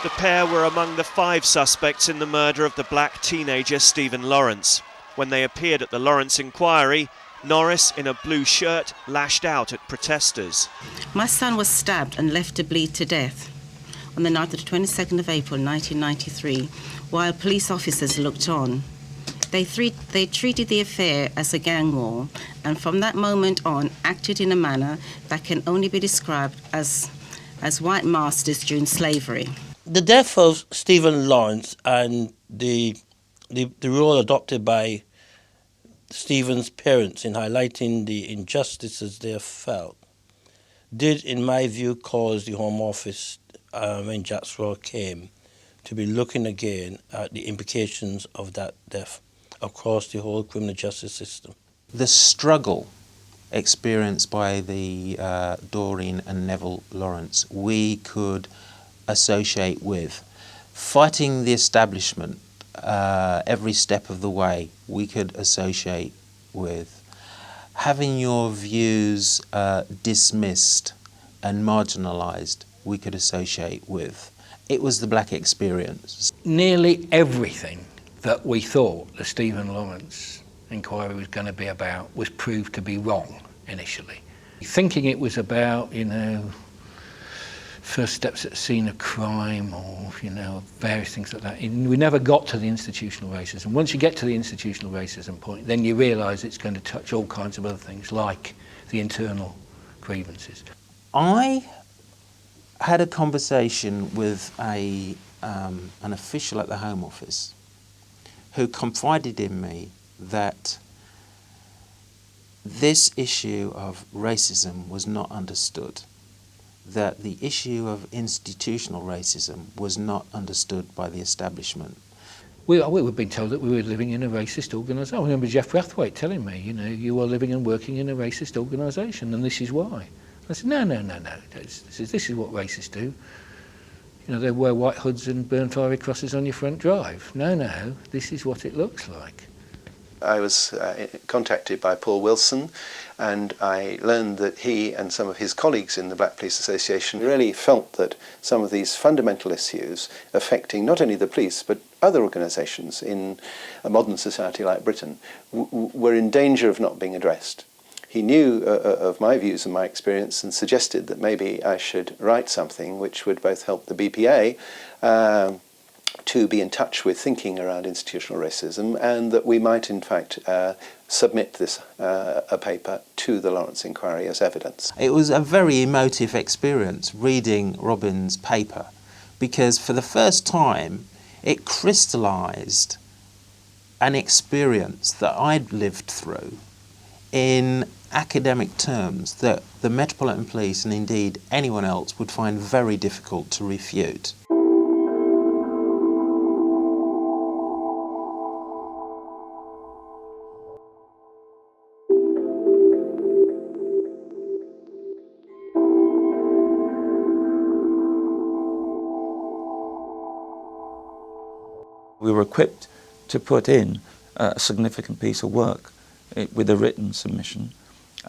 The pair were among the 5 suspects in the murder of the black teenager Stephen Laurence. When they appeared at the Laurence inquiry, Norris, in a blue shirt, lashed out at protesters. My son was stabbed and left to bleed to death on the night of the 22nd of April 1993, while police officers looked on. They treated the affair as a gang war, and from that moment on acted in a manner that can only be described as white masters during slavery. The death of Stephen Laurence and the role adopted by Stephen's parents in highlighting the injustices they have felt did, in my view, cause the Home Office, when Jack's Law came, to be looking again at the implications of that death across the whole criminal justice system. The struggle experienced by the Doreen and Neville Laurence, we could associate with. Fighting the establishment every step of the way, we could associate with. Having your views dismissed and marginalised, we could associate with. It was the black experience. Nearly everything that we thought the Stephen Laurence inquiry was going to be about was proved to be wrong initially. Thinking it was about, first steps at the scene of crime or, various things like that. We never got to the institutional racism. Once you get to the institutional racism point, then you realise it's going to touch all kinds of other things, like the internal grievances. I had a conversation with an official at the Home Office who confided in me that this issue of racism was not understood, that the issue of institutional racism was not understood by the establishment. We were being told that we were living in a racist organisation. I remember Jeff Brathwaite telling me, you are living and working in a racist organisation and this is why. I said, no, this is what racists do. They wear white hoods and burn fiery crosses on your front drive. No, this is what it looks like. I was contacted by Paul Wilson, and I learned that he and some of his colleagues in the Black Police Association really felt that some of these fundamental issues affecting not only the police but other organisations in a modern society like Britain were in danger of not being addressed. He knew of my views and my experience and suggested that maybe I should write something which would both help the BPA to be in touch with thinking around institutional racism, and that we might in fact submit this a paper to the Laurence inquiry as evidence. It was a very emotive experience reading Robin's paper, because for the first time it crystallised an experience that I'd lived through in academic terms that the Metropolitan Police and indeed anyone else would find very difficult to refute. We were equipped to put in a significant piece of work with a written submission,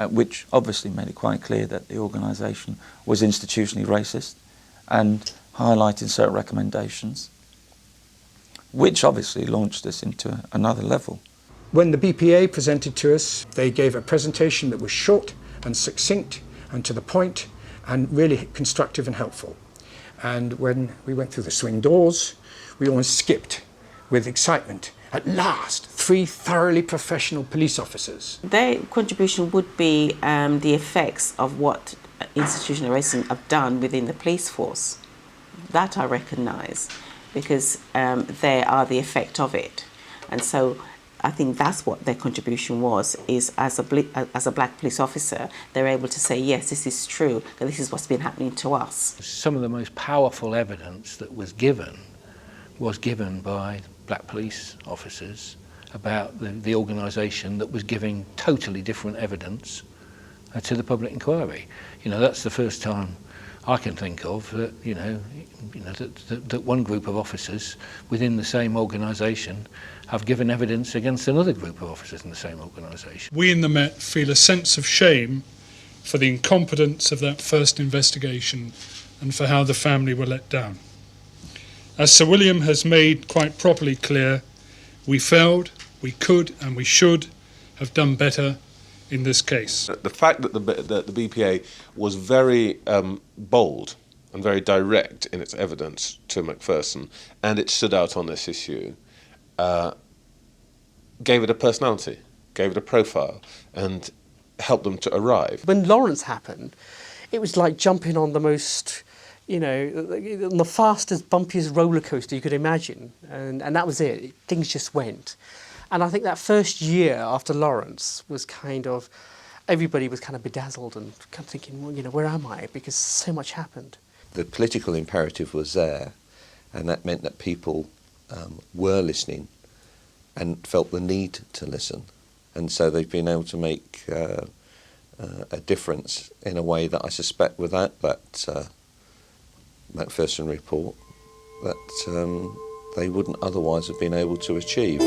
which obviously made it quite clear that the organisation was institutionally racist and highlighted certain recommendations, which obviously launched us into another level. When the BPA presented to us, they gave a presentation that was short and succinct and to the point and really constructive and helpful. And when we went through the swing doors, we almost skipped with excitement. At last, 3 thoroughly professional police officers. Their contribution would be the effects of what institutional racism have done within the police force. That I recognise, because they are the effect of it. And so I think that's what their contribution was, is as a black police officer, they're able to say, yes, this is true, that this is what's been happening to us. Some of the most powerful evidence that was given by black police officers about the organisation that was giving totally different evidence to the public inquiry. That's the first time I can think of that, that one group of officers within the same organisation have given evidence against another group of officers in the same organisation. We in the Met feel a sense of shame for the incompetence of that first investigation and for how the family were let down. As Sir William has made quite properly clear, we failed, we could and we should have done better in this case. The fact that the BPA was very bold and very direct in its evidence to Macpherson, and it stood out on this issue, gave it a personality, gave it a profile, and helped them to arrive. When Laurence happened, it was like jumping on the most, the fastest, bumpiest roller coaster you could imagine, and that was it. Things just went. And I think that first year after Laurence was everybody was kind of bedazzled and kind of thinking, well, where am I? Because so much happened. The political imperative was there, and that meant that people were listening and felt the need to listen. And so they've been able to make a difference in a way that I suspect without that Macpherson report that they wouldn't otherwise have been able to achieve.